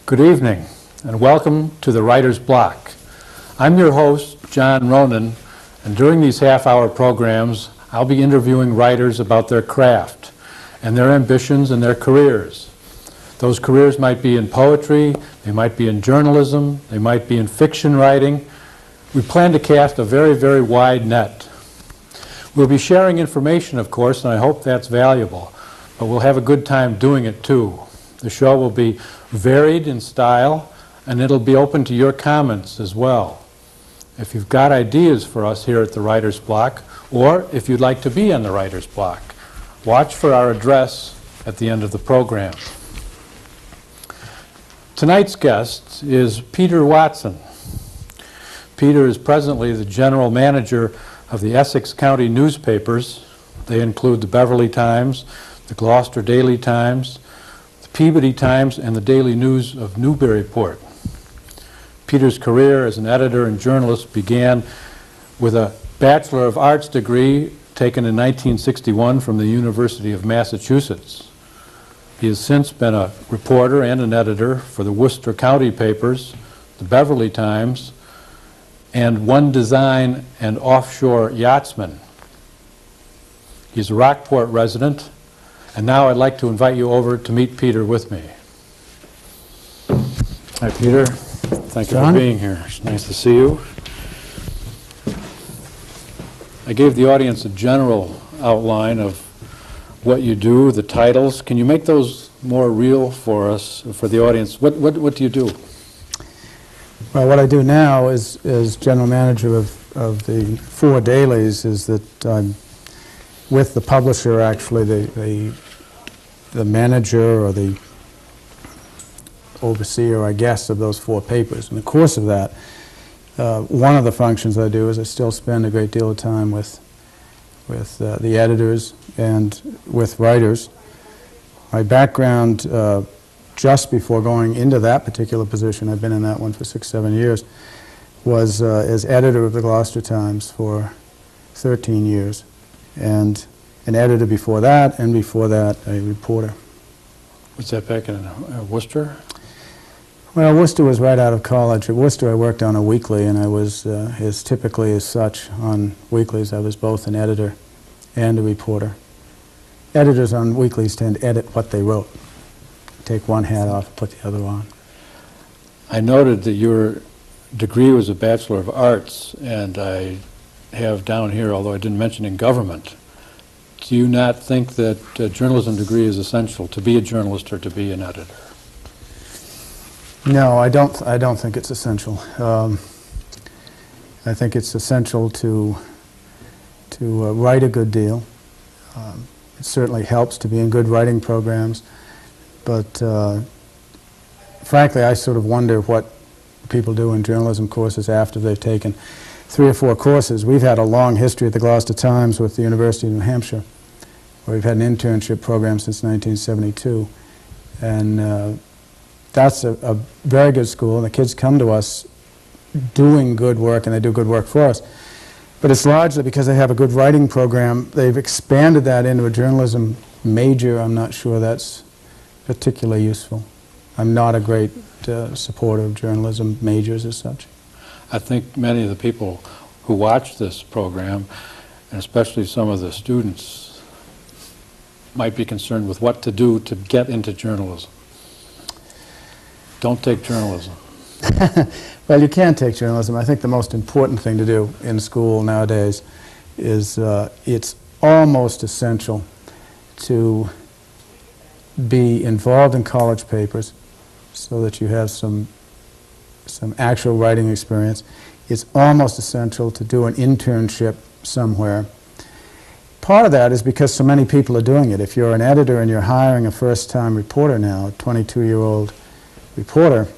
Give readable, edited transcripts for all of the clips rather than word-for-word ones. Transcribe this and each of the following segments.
Good evening, and welcome to the Writer's Block. I'm your host, John Ronan, and during these half-hour programs, I'll be interviewing writers about their craft and their ambitions and their careers. Those careers might be in poetry, they might be in journalism, they might be in fiction writing. We plan to cast a very, very wide net. We'll be sharing information, of course, and I hope that's valuable, but we'll have a good time doing it too. The show will be varied in style, and it'll be open to your comments as well. If you've got ideas for us here at the Writer's Block, or if you'd like to be on the Writer's Block, watch for our address at the end of the program. Tonight's guest is Peter Watson. Peter is presently the general manager of the Essex County newspapers. They include the Beverly Times, the Gloucester Daily Times, the Peabody Times, and the Daily News of Newburyport. Peter's career as an editor and journalist began with a Bachelor of Arts degree taken in 1961 from the University of Massachusetts. He has since been a reporter and an editor for the Worcester County papers, the Beverly Times, and One Design and Offshore Yachtsman. He's a Rockport resident, and now I'd like to invite you over to meet Peter with me. Hi, Peter. Thank you for being here. It's nice to see you. I gave the audience a general outline of what you do, the titles. Can you make those more real for us, for the audience? What do you do? Well, what I do now is general manager of the four dailies is that I'm with the publisher, actually, the manager or the overseer, I guess, of those four papers. In the course of that, one of the functions I do is I still spend a great deal of time with the editors and with writers. My background, just before going into that particular position, I've been in that one for 6-7 years, was as editor of the Gloucester Times for 13 years, and an editor before that, and before that, a reporter. Was that back in Worcester? Well, Worcester was right out of college. At Worcester, I worked on a weekly, and I was, as typically as such, on weeklies, I was both an editor and a reporter. Editors on weeklies tend to edit what they wrote. Take one hat off, put the other on. I noted that your degree was a Bachelor of Arts, and I have down here, although I didn't mention in government. Do you not think that a journalism degree is essential to be a journalist or to be an editor? No, I don't think it's essential. I think it's essential to write a good deal. It certainly helps to be in good writing programs, but frankly, I sort of wonder what people do in journalism courses after they've taken 3 or 4 courses. We've had a long history at the Gloucester Times with the University of New Hampshire, where we've had an internship program since 1972, and that's a very good school, and the kids come to us doing good work, and they do good work for us. But it's largely because they have a good writing program. They've expanded that into a journalism major. I'm not sure that's particularly useful. I'm not a great supporter of journalism majors as such. I think many of the people who watch this program, and especially some of the students, might be concerned with what to do to get into journalism. Don't take journalism. Well, you can take journalism. I think the most important thing to do in school nowadays is it's almost essential to be involved in college papers so that you have some actual writing experience. It's almost essential to do an internship somewhere. Part of that is because so many people are doing it. If you're an editor and you're hiring a first-time reporter now, a 22-year-old reporter,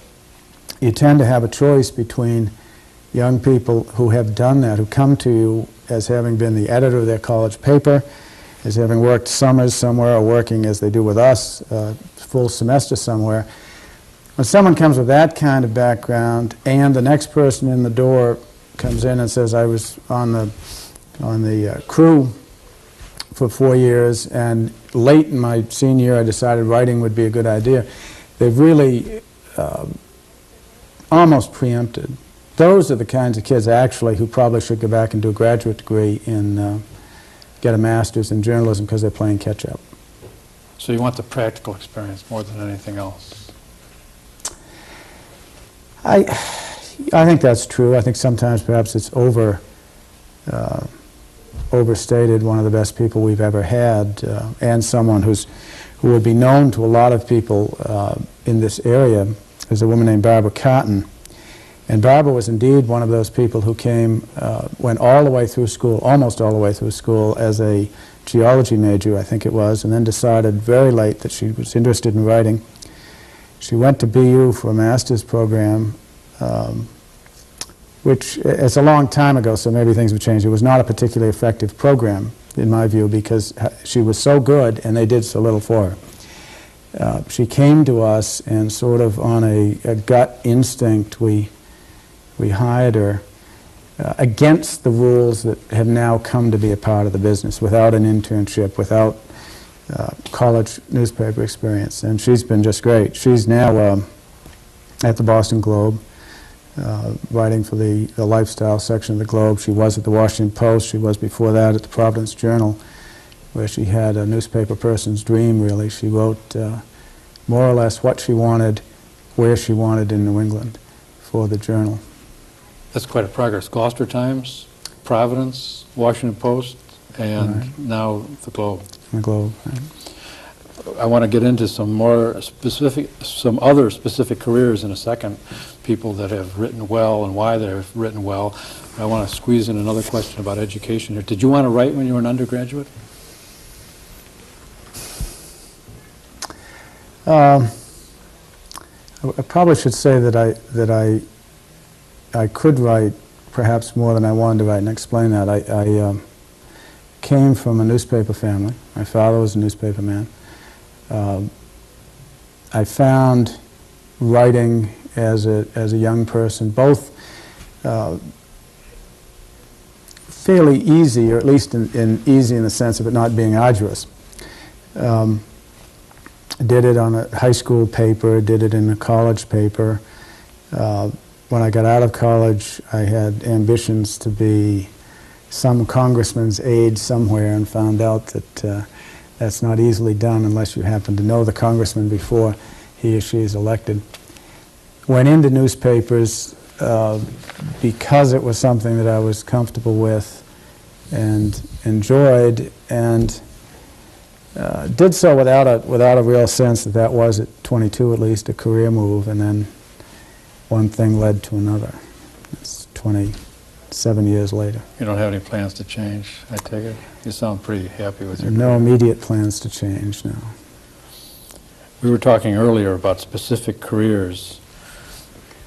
you tend to have a choice between young people who have done that, who come to you as having been the editor of their college paper, as having worked summers somewhere, or working as they do with us, full semester somewhere. When someone comes with that kind of background, and the next person in the door comes in and says, I was on the crew for 4 years, and late in my senior year I decided writing would be a good idea. They've really almost preempted. Those are the kinds of kids actually who probably should go back and do a graduate degree in, get a master's in journalism because they're playing catch up. So you want the practical experience more than anything else? I think that's true. I think sometimes perhaps it's overstated. One of the best people we've ever had, and someone who would be known to a lot of people in this area, is a woman named Barbara Cotton. And Barbara was indeed one of those people who went all the way through school, almost all the way through school, as a geology major, I think it was, and then decided very late that she was interested in writing. She went to BU for a master's program, which it's a long time ago, so maybe things have changed. It was not a particularly effective program, in my view, because she was so good and they did so little for her. She came to us, and sort of on a gut instinct, we hired her against the rules that have now come to be a part of the business, without an internship, without college newspaper experience. And she's been just great. She's now at the Boston Globe, writing for the lifestyle section of the Globe. She was at the Washington Post. She was before that at the Providence Journal, where she had a newspaper person's dream, really. She wrote more or less what she wanted, where she wanted in New England for the Journal. That's quite a progress. Gloucester Times, Providence, Washington Post, and now the Globe. The Globe, right. I want to get into some other specific careers in a second, people that have written well and why they've written well. I want to squeeze in another question about education here. Did you want to write when you were an undergraduate? I probably should say that I could write perhaps more than I wanted to write, and explain that. I came from a newspaper family. My father was a newspaper man. I found writing as a young person both fairly easy, or at least easy in the sense of it not being arduous. Did it on a high school paper, did it in a college paper. When I got out of college, I had ambitions to be some congressman's aide somewhere, and found out that that's not easily done unless you happen to know the congressman before he or she is elected. Went into newspapers because it was something that I was comfortable with and enjoyed, and did so without a real sense that was, at 22 at least, a career move, and then one thing led to another. It's 27 years later. You don't have any plans to change, I take it? You sound pretty happy with your No career. immediate plans to change, no. We were talking earlier about specific careers,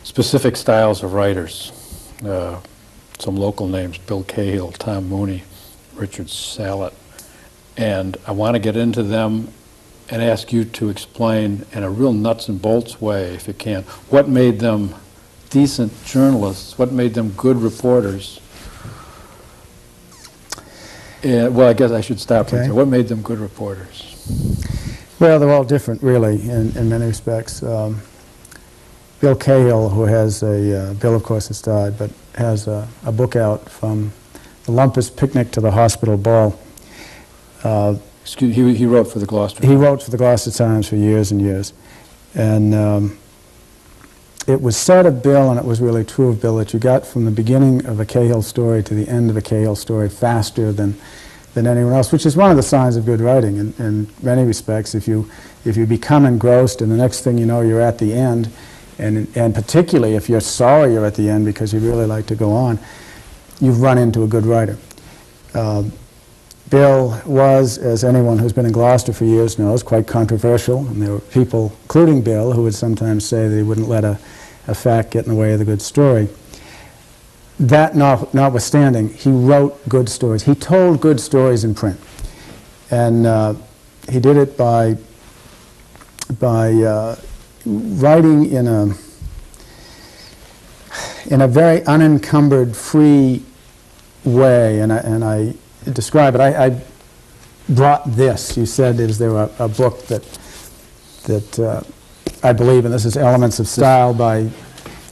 specific styles of writers. Some local names: Bill Cahill, Tom Mooney, Richard Salet. And I want to get into them and ask you to explain in a real nuts and bolts way, if you can, what made them decent journalists, what made them good reporters. Well, I guess I should stop right there. What made them good reporters? Well, they're all different, really, in many respects. Bill Cahill, who has Bill, of course, has died, but has a book out, From the Lumpus Picnic to the Hospital Ball. Excuse me, he wrote for the Gloucester He wrote for the Gloucester Times for years and years. And it was said of Bill, and it was really true of Bill, that you got from the beginning of a Cahill story to the end of a Cahill story faster than anyone else, which is one of the signs of good writing in many respects. If you become engrossed, and the next thing you know, you're at the end, and particularly if you're sorry you're at the end because you really like to go on, you've run into a good writer. Bill was, as anyone who's been in Gloucester for years knows, quite controversial, and there were people, including Bill, who would sometimes say they wouldn't let a fact get in the way of the good story. That notwithstanding, he wrote good stories. He told good stories in print, and he did it by writing in a very unencumbered, free way, and I describe it. I brought this. You said, is there a book that I believe, and this is Elements of Style by,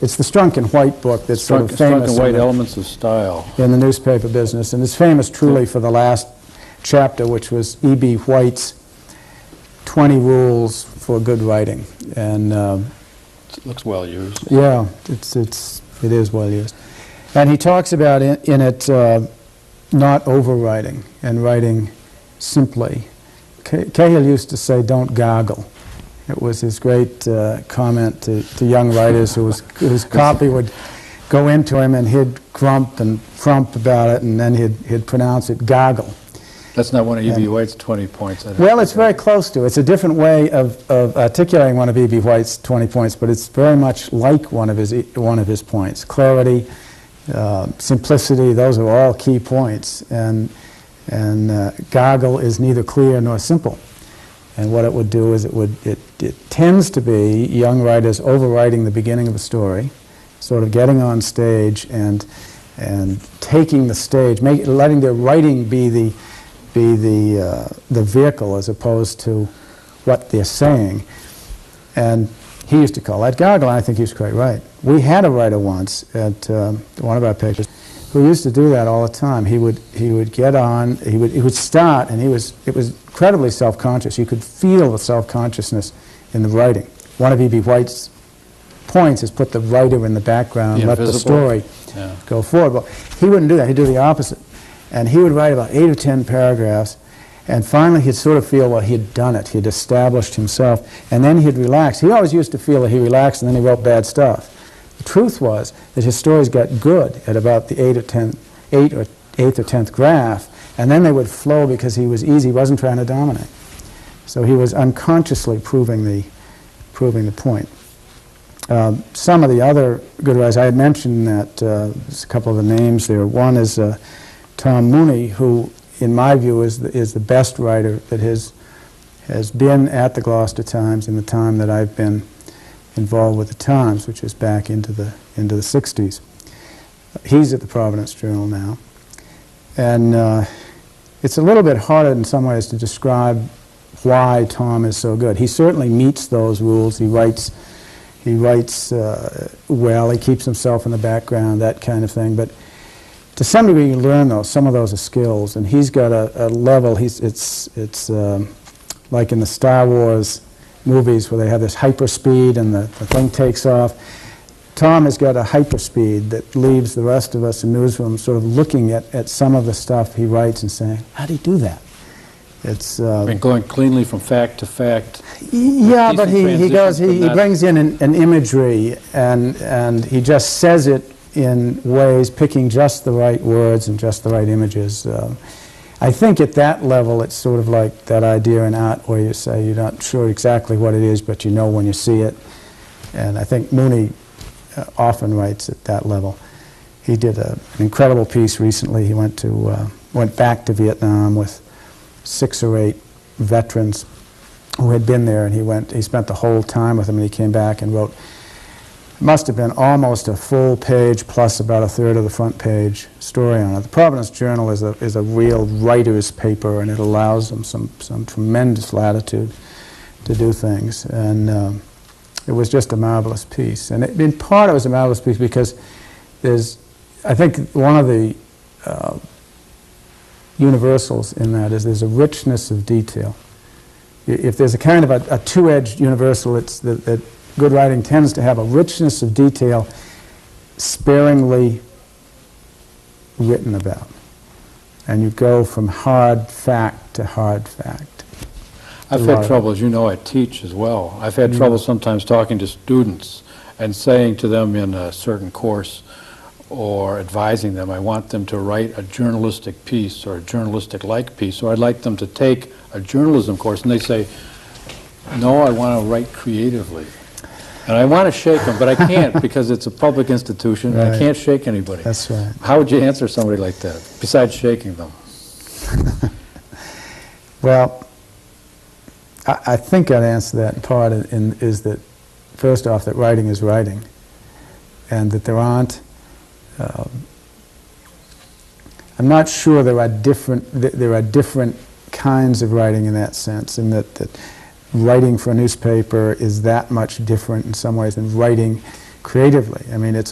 it's the Strunk and White book that's sort of Strunk famous and White Elements of Style. in the newspaper business, and it's famous truly for the last chapter, which was E.B. White's 20 Rules for Good Writing. And It looks well used. yeah, it is well used. And he talks about in it not overwriting and writing simply. Cahill used to say, "Don't gargle." It was his great comment to young writers whose copy would go into him and he'd grump and frump about it, and then he'd pronounce it gargle. That's not one of E.B. White's 20 points. I don't Well, think. it's very close to. It's a different way of articulating one of E.B. White's 20 points, but it's very much like one of his points. Clarity, simplicity, those are all key points. And gargle is neither clear nor simple. And what it would do is it tends to be young writers overwriting the beginning of a story, sort of getting on stage and taking the stage, letting their writing be the vehicle as opposed to what they're saying. And he used to call that gargle, and I think he was quite right. We had a writer once at one of our papers who used to do that all the time. He would get on, he would start, and it was incredibly self-conscious. You could feel the self-consciousness in the writing. One of E.B. White's points is put the writer in the background, let the story go forward. But he wouldn't do that. He'd do the opposite. And he would write about 8 or 10 paragraphs, and finally he'd sort of feel, well, he'd done it. He'd established himself, and then he'd relax. He always used to feel that he relaxed, and then he wrote bad stuff. The truth was that his stories got good at about the 8th or 10th graph, and then they would flow because he was easy. He wasn't trying to dominate. So he was unconsciously proving the point. Some of the other good writers, I had mentioned that there's a couple of the names there. One is Tom Mooney, who, in my view, is the best writer that has been at the Gloucester Times in the time that I've been involved with the Times, which is back into the 60s. He's at the Providence Journal now. And it's a little bit harder in some ways to describe why Tom is so good. He certainly meets those rules. He writes well, he keeps himself in the background, that kind of thing. But to some degree, you learn some of those are skills, and he's got a level. It's like in the Star Wars movies where they have this hyperspeed and the thing takes off. Tom has got a hyperspeed that leaves the rest of us in newsrooms sort of looking at some of the stuff he writes and saying, how do you do that? It's I mean, going cleanly from fact to fact. yeah, but he not brings in an imagery, and he just says it in ways, picking just the right words and just the right images. I think at that level it's sort of like that idea in art where you say you're not sure exactly what it is, but you know when you see it. And I think Mooney often writes at that level. He did an incredible piece recently. He went back to Vietnam with 6 or 8 veterans who had been there, and he spent the whole time with them, and he came back and wrote, must have been almost a full page plus about a third of the front page story on it. The Providence Journal is a real writer's paper, and it allows them some tremendous latitude to do things. And it was just a marvelous piece. And in part it was a marvelous piece because I think one of the universals in that is there's a richness of detail. If there's a kind of a two-edged universal, it's that good writing tends to have a richness of detail sparingly written about. And you go from hard fact to hard fact. I've had trouble, as you know, I teach as well. I've had trouble sometimes talking to students and saying to them in a certain course or advising them, I want them to write a journalistic piece or a journalistic-like piece, or I'd like them to take a journalism course, and they say, no, I want to write creatively. And I want to shake them, but I can't because it's a public institution. Right. I can't shake anybody. That's right. How would you answer somebody like that, besides shaking them? Well, I think I'd answer that in part is that, first off, that writing is writing, and that there aren't, I'm not sure there are different kinds of writing in that sense, in that writing for a newspaper is that much different in some ways than writing creatively. I mean, it's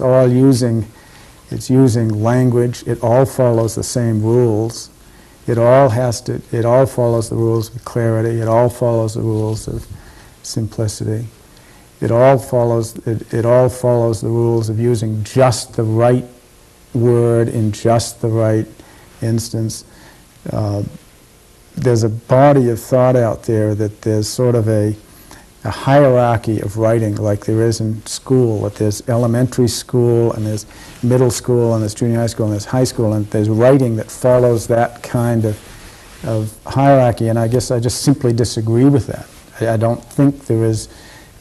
using language. It all follows the same rules. It all follows the rules of clarity. It all follows the rules of simplicity. It all follows the rules of using just the right word in just the right instance. There's a body of thought out there that there's sort of a hierarchy of writing like there is in school, that there's elementary school and there's middle school and there's junior high school and there's high school, and there's writing that follows that kind of hierarchy, and I guess I just simply disagree with that. I don't think there is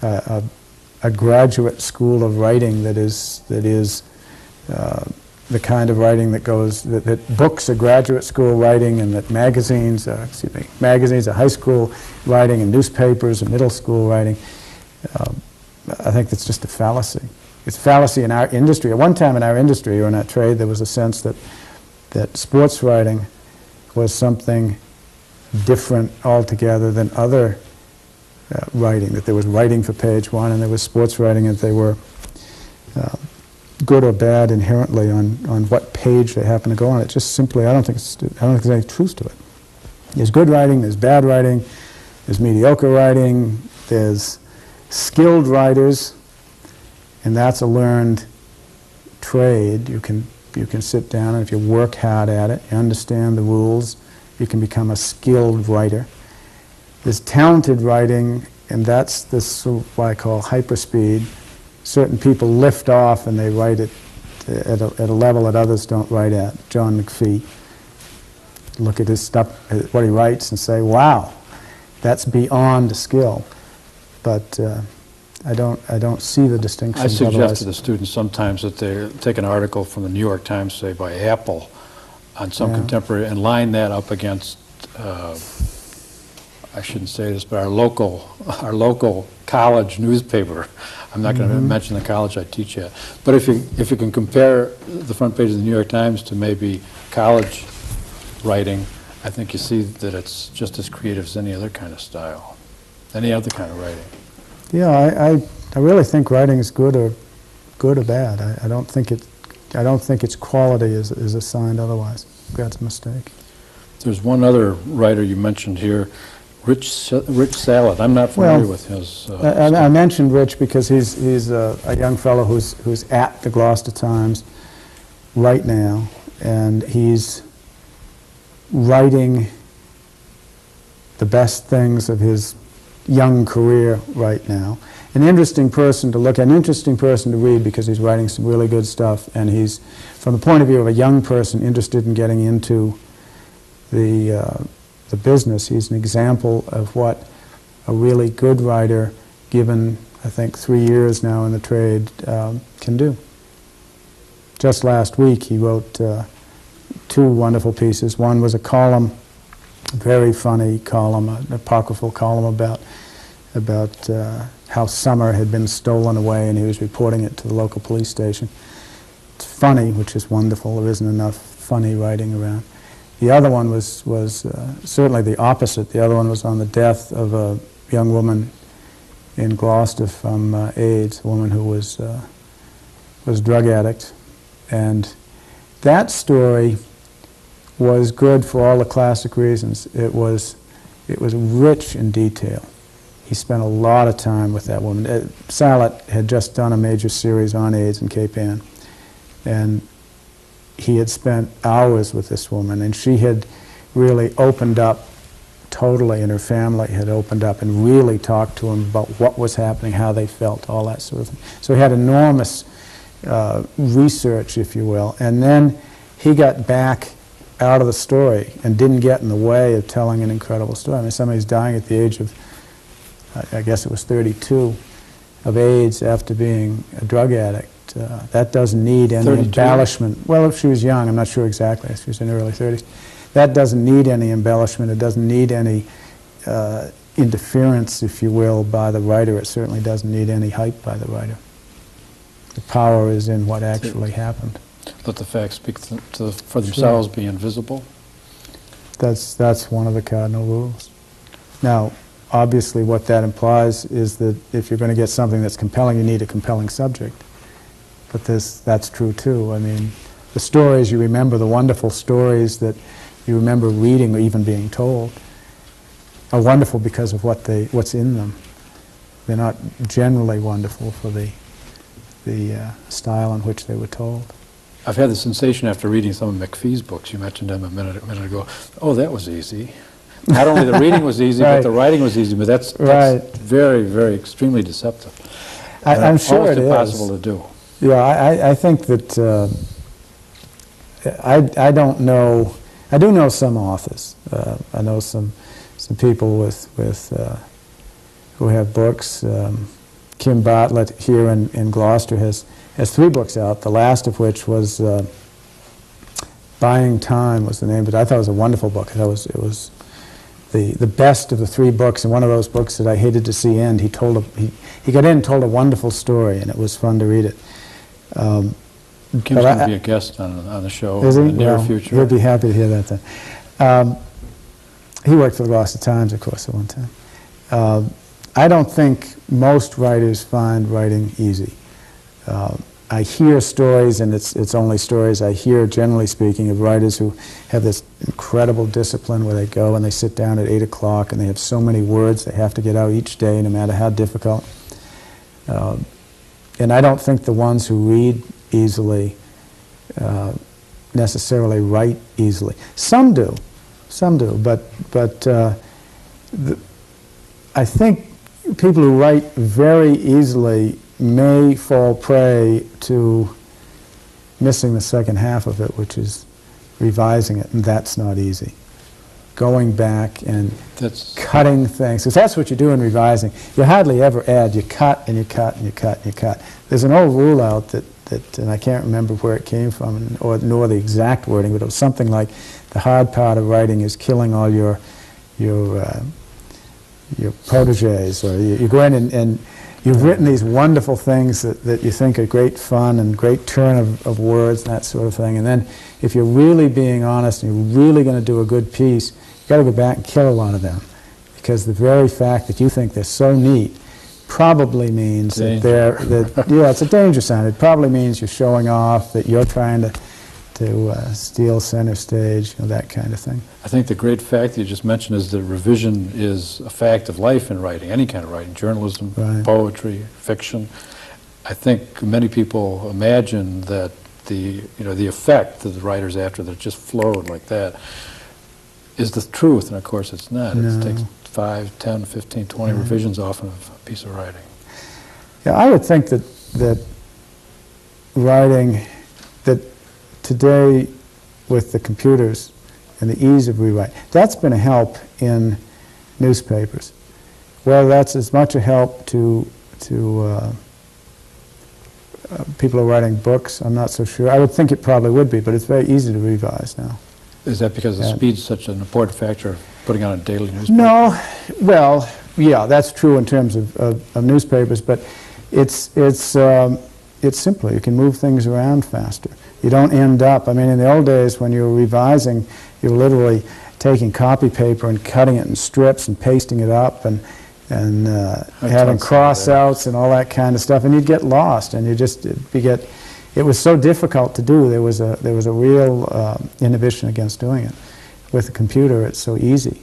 a graduate school of writing that is the kind of writing that books are graduate school writing, and that magazines are high school writing, and newspapers are middle school writing. I think that's just a fallacy. It's a fallacy in our industry. At one time in our industry or in our trade, there was a sense that sports writing was something different altogether than other writing, that there was writing for page one and there was sports writing, and they were good or bad inherently on what page they happen to go on. It just simply, I don't think there's any truth to it. There's good writing, there's bad writing, there's mediocre writing, there's skilled writers, and that's a learned trade. You can sit down, and if you work hard at it, you understand the rules, you can become a skilled writer. There's talented writing, and that's this what I call hyperspeed. Certain people lift off and they write it at a level that others don't write at. John McPhee. Look at his stuff, what he writes, and say, wow, that's beyond skill. But I don't see the distinction. I suggest to the students sometimes that they take an article from the New York Times, say by Apple, on some contemporary, and line that up against, I shouldn't say this, but our local college newspaper. I'm not going to mention the college I teach at. But if you can compare the front page of the New York Times to maybe college writing, I think you see that it's just as creative as any other kind of style, any other kind of writing. Yeah, I really think writing is good or bad. I don't think its quality is assigned otherwise. That's a mistake. There's one other writer you mentioned here, Rich Salad. I'm not familiar with his. I mentioned Rich because he's a young fellow who's at the Gloucester Times right now, and he's writing the best things of his young career right now. An interesting person to look at, an interesting person to read, because he's writing some really good stuff, and he's, from the point of view of a young person interested in getting into the business, he's an example of what a really good writer, given, I think, 3 years now in the trade, can do. Just last week he wrote 2 wonderful pieces. One was a column, a very funny column, an apocryphal column about how Summer had been stolen away, and he was reporting it to the local police station. It's funny, which is wonderful. There isn't enough funny writing around. The other one was certainly the opposite. The other one was on the death of a young woman in Gloucester from AIDS, a woman who was a drug addict. And that story was good for all the classic reasons. It was rich in detail. He spent a lot of time with that woman. Salet had just done a major series on AIDS in Cape Ann, and he had spent hours with this woman, and she had really opened up totally, and her family had opened up and really talked to him about what was happening, how they felt, all that sort of thing. So he had enormous research, if you will, and then he got back out of the story and didn't get in the way of telling an incredible story. I mean, somebody's dying at the age of, I guess it was 32, of AIDS after being a drug addict. That doesn't need any 32? embellishment. Well, if she was young, I'm not sure exactly. She was in her early 30s. That doesn't need any embellishment. It doesn't need any interference, if you will, by the writer. It certainly doesn't need any hype by the writer. The power is in what actually happened. Let the facts speak for themselves, be invisible. That's one of the cardinal rules. Now, obviously what that implies is that if you're going to get something that's compelling, you need a compelling subject. But that's true too. I mean, the stories you remember, the wonderful stories that you remember reading or even being told, are wonderful because of what's in them. They're not generally wonderful for the style in which they were told. I've had the sensation after reading some of McPhee's books, you mentioned them a minute ago, oh, that was easy. Not only the reading was easy, Right. but the writing was easy, but that's Right. very, very extremely deceptive. I'm sure it is. Almost impossible to do. Yeah, I think that I don't know. I do know some authors. I know some people with who have books. Kim Bartlett here in Gloucester has 3 books out. The last of which was "Buying Time" was the name, but I thought it was a wonderful book. I thought it was the best of the 3 books, and one of those books that I hated to see end. He got in and told a wonderful story, and it was fun to read it. Kim's going to be a guest on the show is he? in the near Well, future. He'll be happy to hear that then. He worked for the Gloucester Times, of course, at one time. I don't think most writers find writing easy. I hear stories, and it's only stories I hear, generally speaking, of writers who have this incredible discipline where they go and they sit down at 8 o'clock and they have so many words they have to get out each day, no matter how difficult. And I don't think the ones who read easily necessarily write easily. Some do, but I think people who write very easily may fall prey to missing the second half of it, which is revising it, and that's not easy. Going back and cutting things, because that's what you do in revising. You hardly ever add. You cut and you cut and you cut and you cut. There's an old rule out that and I can't remember where it came from, nor the exact wording, but it was something like the hard part of writing is killing all your protégés, or you go in and you've written these wonderful things that you think are great fun and great turn of words and that sort of thing, and then if you're really being honest and you're really going to do a good piece, you've got to go back and kill a lot of them, because the very fact that you think they're so neat probably means yeah, it's a danger sign. It probably means you're showing off, that you're trying to steal center stage, that kind of thing. I think the great fact that you just mentioned is that revision is a fact of life in writing, any kind of writing, journalism, Right. poetry, fiction. I think many people imagine that the effect that the writer's after that just flowed like that is the truth, and of course it's not. No. It takes 5, 10, 15, 20 revisions often of a piece of writing. Yeah, I would think that writing, that today with the computers and the ease of rewrite, that's been a help in newspapers. Whether that's as much a help to people who are writing books, I'm not so sure. I would think it probably would be, but it's very easy to revise now. Is that because the speed's such an important factor of putting on a daily newspaper? No, well, yeah, that's true in terms of newspapers, but it's simpler. You can move things around faster. You don't end up, I mean, in the old days when you were revising, you were literally taking copy paper and cutting it in strips and pasting it up and having cross-outs and all that kind of stuff, and you'd get lost, and it was so difficult to do. There was a real inhibition against doing it. With the computer, it's so easy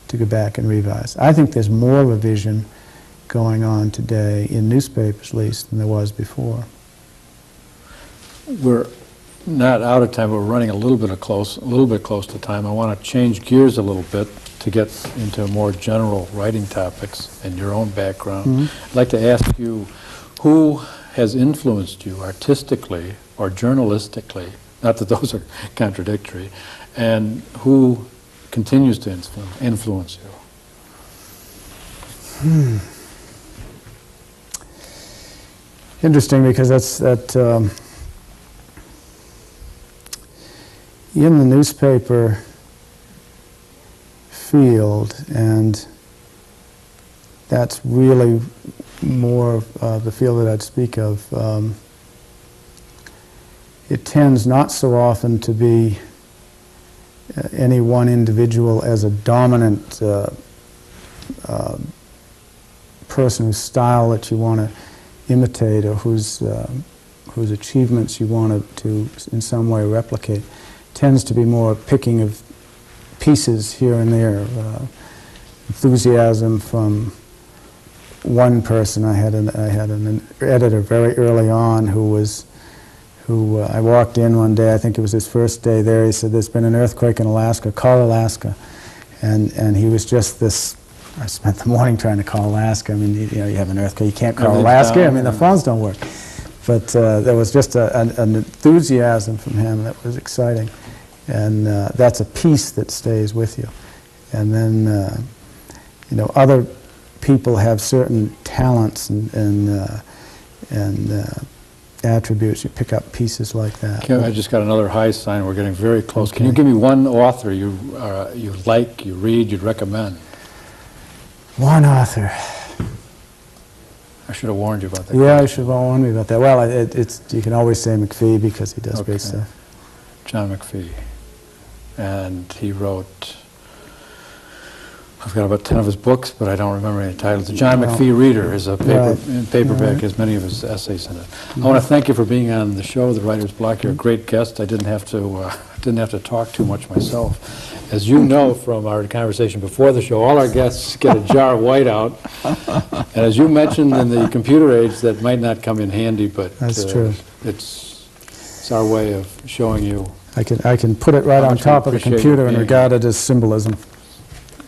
to go back and revise. I think there's more revision going on today, in newspapers at least, than there was before. We're not out of time, but we're running a little bit close to time. I want to change gears a little bit to get into more general writing topics and your own background. Mm-hmm. I'd like to ask you, who has influenced you artistically or journalistically, not that those are contradictory, and who continues to influence you? Interesting, because in the newspaper field, and that's really more the field that I'd speak of, it tends not so often to be any one individual as a dominant person whose style that you want to imitate or whose achievements you want to in some way replicate tends to be more picking of pieces here and there. Enthusiasm from one person. I had an editor very early on who I walked in one day, I think it was his first day there, he said, "There's been an earthquake in Alaska, call Alaska." And he was just this, I spent the morning trying to call Alaska. I mean, you have an earthquake, you can't call Alaska. I mean, the phones don't work. But there was just an enthusiasm from him that was exciting. And that's a piece that stays with you. And then, other people have certain talents and attributes. You pick up pieces like that. I just got another high sign. We're getting very close. Okay. Can you give me one author you like, you read, you'd recommend? One author. I should have warned you about that. Yeah, I should have warned me about that. Well, you can always say McPhee because he does great stuff. John McPhee. And he wrote, I've got about 10 of his books, but I don't remember any titles. The John McPhee Reader is a paperback, has many of his essays in it. I want to thank you for being on the show, The Writer's Block. You're a great guest. I didn't have to talk too much myself. As you know from our conversation before the show, all our guests get a jar of whiteout. And as you mentioned in the computer age, that might not come in handy, but that's true. It's our way of showing you. I can put it right on top of the computer and regard it as symbolism.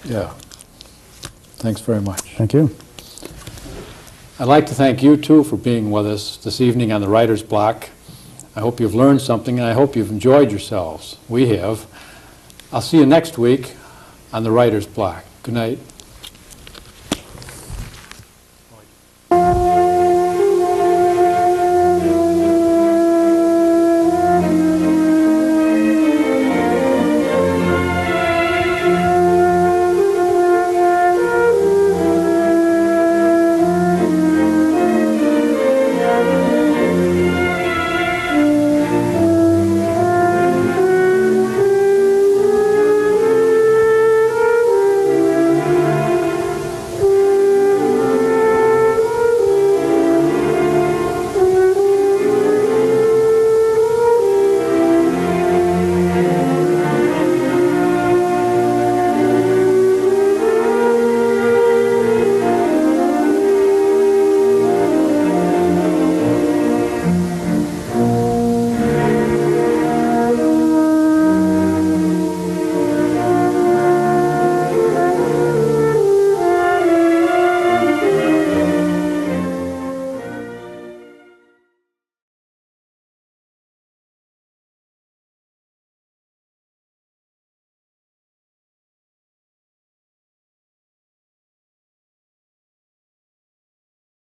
Yeah. Thanks very much. Thank you. I'd like to thank you, too, for being with us this evening on the Writer's Block. I hope you've learned something, and I hope you've enjoyed yourselves. We have. I'll see you next week on the Writer's Block. Good night.